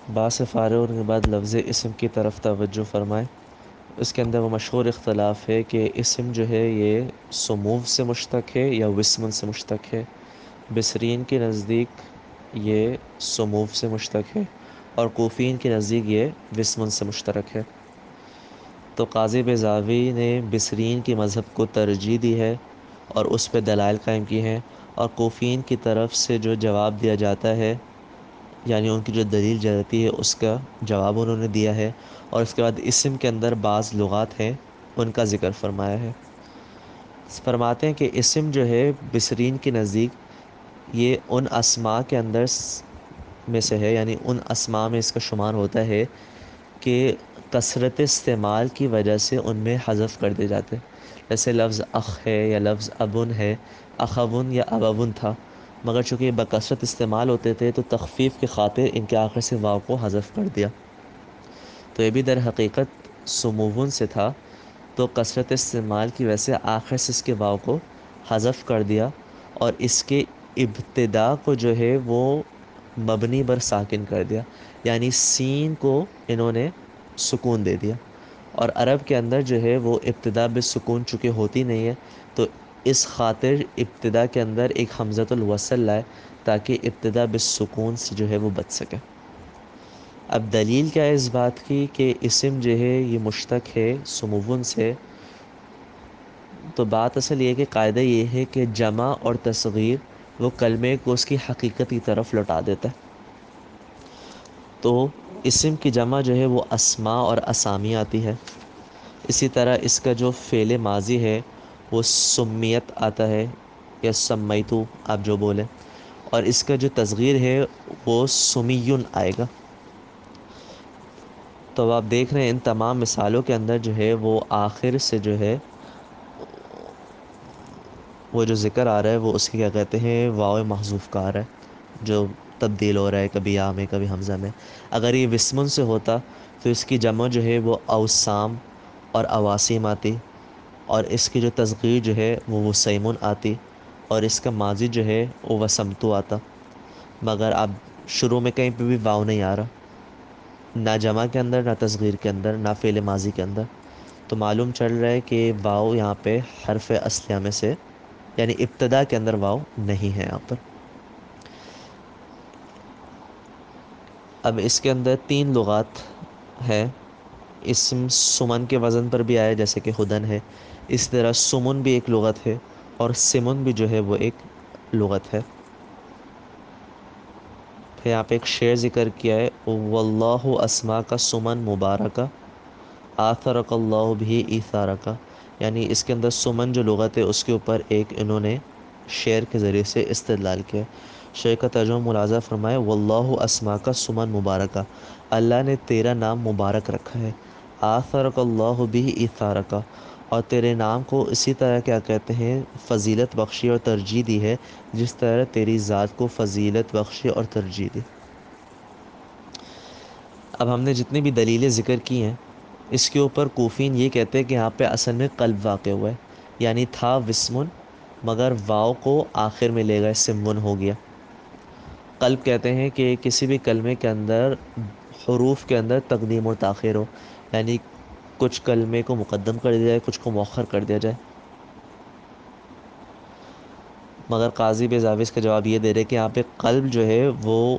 با سے فارغ ہونے کے بعد لفظ اسم کی طرف توجہ فرمائیں۔ اس کے اندر وہ مشہور اختلاف ہے کہ اسم جو ہے یہ سموو سے مشتق ہے یا وسمن سے مشتق ہے۔ بصرین کے نزدیک یہ سموو سے مشتق ہے اور کوفین کے نزدیک یہ وسمن سے مشترک ہے۔ تو قاضی بیضاوی نے بصرین کی مذہب کو ترجیح دی ہے اور اس پہ دلائل قائم کی ہیں، اور کوفین کی طرف سے جو جواب دیا جاتا ہے، یعنی ان کی جو دلیل جاتی ہے اس کا جواب انہوں نے دیا ہے، اور اس کے بعد اسم کے اندر بعض لغات ہیں ان کا ذکر فرمایا ہے۔ فرماتے ہیں کہ اسم جو ہے بصرین کے نزدیک یہ ان اسماء کے اندر میں سے ہے، یعنی ان اسماء میں اس کا شمار ہوتا ہے کہ کثرت استعمال کی وجہ سے ان میں حذف کر دیے جاتے ہیں۔ جیسے لفظ اخ ہے یا لفظ ابن ہے، اخون یا ابون تھا، مگر چونکہ یہ بکثرت استعمال ہوتے تھے تو تخفیف کی خاطر ان کے آخر سے واو کو حذف کر دیا۔ تو یہ بھی در حقیقت سموون سے تھا، تو کثرت استعمال کی وجہ سے آخر سے اس کے واو کو حذف کر دیا، اور اس کے ابتدا کو جو ہے وہ مبنی بر ساکن کر دیا، یعنی سین کو انہوں نے سکون دے دیا۔ اور عرب کے اندر جو ہے وہ ابتدا بالسکون چونکہ ہوتی نہیں ہے، تو اس خاطر ابتدا کے اندر ایک حمزۃ الوصل لائے تاکہ ابتدا بالسکون سے جو ہے وہ بچ سکے۔ اب دلیل کیا ہے اس بات کی کہ اسم جو ہے یہ مشتق ہے سموون سے؟ تو بات اصل یہ ہے کہ قاعدہ یہ ہے کہ جمع اور تصغیر وہ کلمے کو اس کی حقیقت کی طرف لوٹا دیتا ہے۔ تو اسم کی جمع جو ہے وہ اسماء اور اسامی آتی ہے، اسی طرح اس کا جو فعل ماضی ہے وہ سمیت آتا ہے یا سمیتو آپ جو بولیں، اور اس کا جو تصغیر ہے وہ سمیون آئے گا۔ تو اب آپ دیکھ رہے ہیں ان تمام مثالوں کے اندر جو ہے وہ آخر سے جو ہے وہ جو ذکر آ رہا ہے وہ اس کی کیا کہتے ہیں واو محذوف کا آ رہا ہے، جو تبدیل ہو رہا ہے کبھی یا میں کبھی حمزہ میں۔ اگر یہ وسمن سے ہوتا تو اس کی جمع جو ہے وہ اوسام اور اواسیم آتی، اور اس کی جو تصغیر جو ہے وہ وسیمن آتی، اور اس کا ماضی جو ہے وہ وسمتو آتا، مگر اب شروع میں کہیں پہ بھی واو نہیں آ رہا، نہ جمع کے اندر نہ تصغیر کے اندر نہ فعل ماضی کے اندر۔ تو معلوم چل رہا ہے کہ واو یہاں پہ حرف اصلیہ میں سے، یعنی ابتدا کے اندر واو نہیں ہے یہاں پر۔ اب اس کے اندر تین لغات ہیں۔ اسم سمن کے وزن پر بھی آیا جیسے کہ ہدن ہے، اس طرح سمن بھی ایک لغت ہے، اور سمن بھی جو ہے وہ ایک لغت ہے۔ پھر یہاں پہ ایک شعر ذکر کیا ہے، واللہ اسما کا سمن مبارکہ آثرک اللہ بھی ایثارکا، یعنی اس کے اندر سمن جو لغت ہے اس کے اوپر ایک انہوں نے شعر کے ذریعے سے استدلال کیا۔ شعر کا ترجمہ ملاحظہ فرمائے، واللہ اسما کا سمن مبارکہ، اللہ نے تیرا نام مبارک رکھا ہے، آثرک اللہ بھی ایثارکا، اور تیرے نام کو اسی طرح کیا کہتے ہیں فضیلت بخشی اور ترجیح دی ہے جس طرح تیری ذات کو فضیلت بخشی اور ترجیح دی۔ اب ہم نے جتنی بھی دلیلیں ذکر کی ہیں اس کے اوپر کوفین یہ کہتے ہیں کہ یہاں پہ اصل میں قلب واقع ہوا ہے، یعنی تھا وسمن مگر واو کو آخر میں لے گئے سمون ہو گیا۔ قلب کہتے ہیں کہ کسی بھی کلمے کے اندر حروف کے اندر تقدیم و تاخیر ہو، یعنی کچھ کلمے کو مقدم کر دیا جائے کچھ کو مؤخر کر دیا جائے، مگر قاضی بیضاوی اس کا جواب یہ دے رہے کہ یہاں پہ قلب جو ہے وہ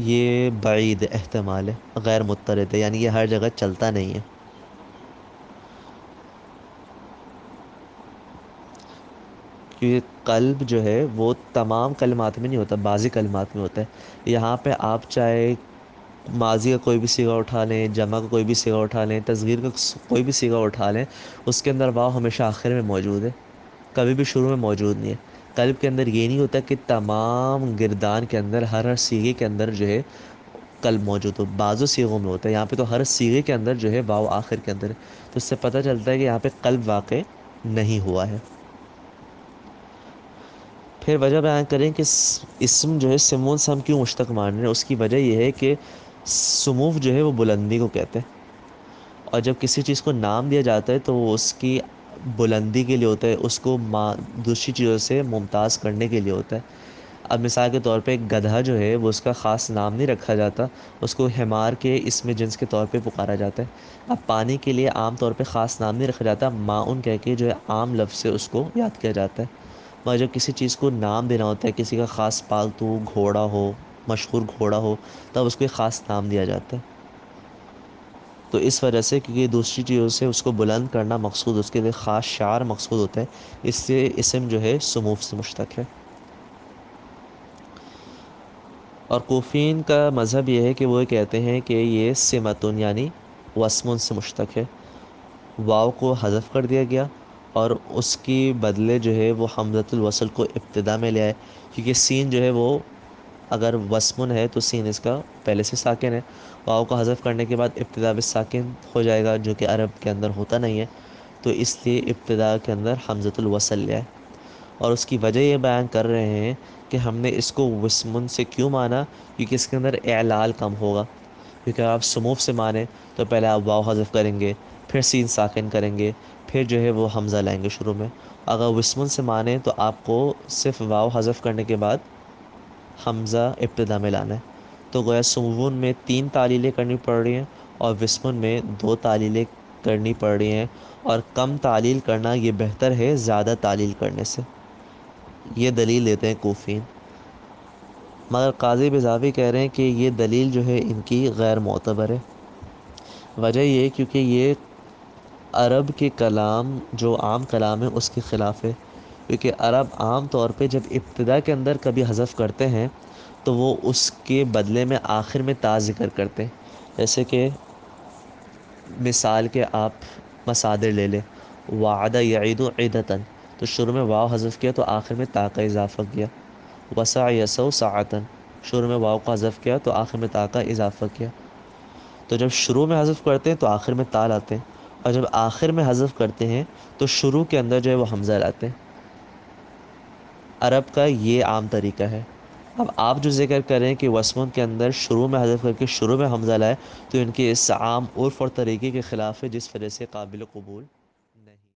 یہ بعید احتمال ہے، غیر مضطرد ہے، یعنی یہ ہر جگہ چلتا نہیں ہے، کیونکہ قلب جو ہے وہ تمام کلمات میں نہیں ہوتا، بعضی کلمات میں ہوتا ہے۔ یہاں پہ آپ چاہے ماضی کا کوئی بھی صیغہ اٹھا لیں، جمع کا کوئی بھی صیغہ اٹھا لیں، تصغیر کا کوئی بھی صیغہ اٹھا لیں، اس کے اندر واو ہمیشہ آخر میں موجود ہے، کبھی بھی شروع میں موجود نہیں ہے۔ قلب کے اندر یہ نہیں ہوتا کہ تمام گردان کے اندر ہر صیغے کے اندر جو ہے قلب موجود ہو، بعضوں صیغوں میں ہوتا ہے، یہاں پہ تو ہر صیغے کے اندر جو ہے واو آخر کے اندر ہے، تو اس سے پتہ چلتا ہے کہ یہاں پہ قلب واقع نہیں ہوا ہے۔ پھر وجہ بیان کریں کہ اسم جو ہے سمون سے ہم کیوں مشتق مان رہے ہیں، اس کی وجہ یہ ہے کہ سموف جو ہے وہ بلندی کو کہتے ہیں، اور جب کسی چیز کو نام دیا جاتا ہے تو وہ اس کی بلندی کے لیے ہوتا ہے، اس کو دوسری چیزوں سے ممتاز کرنے کے لیے ہوتا ہے۔ اب مثال کے طور پہ ایک گدھا جو ہے وہ اس کا خاص نام نہیں رکھا جاتا، اس کو حمار کے اسم جنس کے طور پہ پکارا جاتا ہے۔ اب پانی کے لیے عام طور پہ خاص نام نہیں رکھا جاتا، ماؤن کہہ کے جو ہے عام لفظ سے اس کو یاد کیا جاتا ہے۔ مگر جب کسی چیز کو نام دینا ہوتا ہے، کسی کا خاص پالتو گھوڑا ہو، مشہور گھوڑا ہو، تب اس کو ایک خاص نام دیا جاتا ہے۔ تو اس وجہ سے کیونکہ دوسری چیزوں سے اس کو بلند کرنا مقصود، اس کے لیے خاص شعار مقصود ہوتا ہے، اس سے اسم جو ہے سموف سے مشتق ہے۔ اور کوفین کا مذہب یہ ہے کہ وہ کہتے ہیں کہ یہ سمتن یعنی وسمن سے مشتق ہے، واو کو حذف کر دیا گیا اور اس کی بدلے جو ہے وہ حمزۃ الوصل کو ابتدا میں لے آئے، کیونکہ سین جو ہے وہ اگر وسمن ہے تو سین اس کا پہلے سے ساکن ہے، واو کو حذف کرنے کے بعد ابتدا بھی ساکن ہو جائے گا، جو کہ عرب کے اندر ہوتا نہیں ہے، تو اس لیے ابتدا کے اندر حمزۃ الوصل لے آئے۔ اور اس کی وجہ یہ بیان کر رہے ہیں کہ ہم نے اس کو وسمن سے کیوں مانا، کیونکہ اس کے اندر اعلال کم ہوگا، کیونکہ آپ سموف سے مانیں تو پہلے آپ واو حذف کریں گے، پھر سین ساکن کریں گے، پھر جو ہے وہ حمزہ لائیں گے شروع میں۔ اگر وسمن سے مانیں تو آپ کو صرف واو حذف کرنے کے بعد حمزہ ابتدا میں لانا ہے۔ تو گویا سمون میں 3 تعلیلیں کرنی پڑ رہی ہیں اور وسمن میں 2 تعلیلیں کرنی پڑ رہی ہیں، اور کم تعلیل کرنا یہ بہتر ہے زیادہ تعلیل کرنے سے۔ یہ دلیل دیتے ہیں کوفین، مگر قاضی بزاوی کہہ رہے ہیں کہ یہ دلیل جو ہے ان کی غیر معتبر ہے۔ وجہ یہ کیونکہ یہ عرب کے کلام جو عام کلام ہے اس کے خلاف ہے، کیونکہ عرب عام طور پہ جب ابتدا کے اندر کبھی حذف کرتے ہیں تو وہ اس کے بدلے میں آخر میں تا ذکر کرتے ہیں، جیسے کہ مثال کے آپ مصادر لے لیں، وعدہ یعید عیدتاً، تو شروع میں واو حذف کیا تو آخر میں تا کا اضافہ کیا، وسع یسو ساعتاً، شروع میں واو کا حذف کیا تو آخر میں تا کا اضافہ کیا۔ تو جب شروع میں حذف کرتے ہیں تو آخر میں تا لاتے ہیں، اور جب آخر میں حذف کرتے ہیں تو شروع کے اندر جو ہے وہ حمزہ لاتے ہیں۔ عرب کا یہ عام طریقہ ہے۔ اب آپ جو ذکر کریں کہ وسمن کے اندر شروع میں حذف کر کے شروع میں حمزہ لائے، تو ان کے اس عام عرف اور طریقے کے خلاف ہے، جس وجہ سے قابل قبول